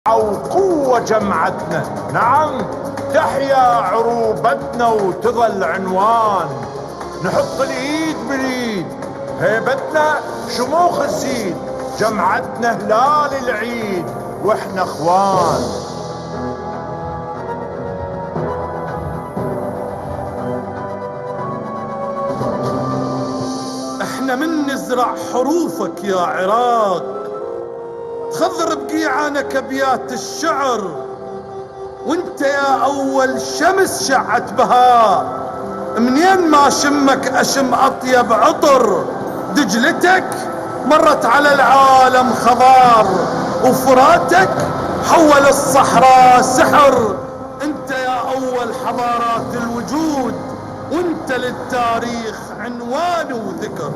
وقوة جمعتنا. نعم، تحيا عروبتنا وتظل عنوان. نحط الايد بالايد، هيبتنا شموخ الزيد، جمعتنا هلال العيد واحنا اخوان. احنا من نزرع حروفك يا عراق، تخضر بقيعانك ابيات الشعر، وانت يا اول شمس شعت بهاء، منين ما شمك اشم اطيب عطر. دجلتك مرت على العالم خضار، وفراتك حول الصحراء سحر. انت يا اول حضارات الوجود، وانت للتاريخ عنوان وذكر.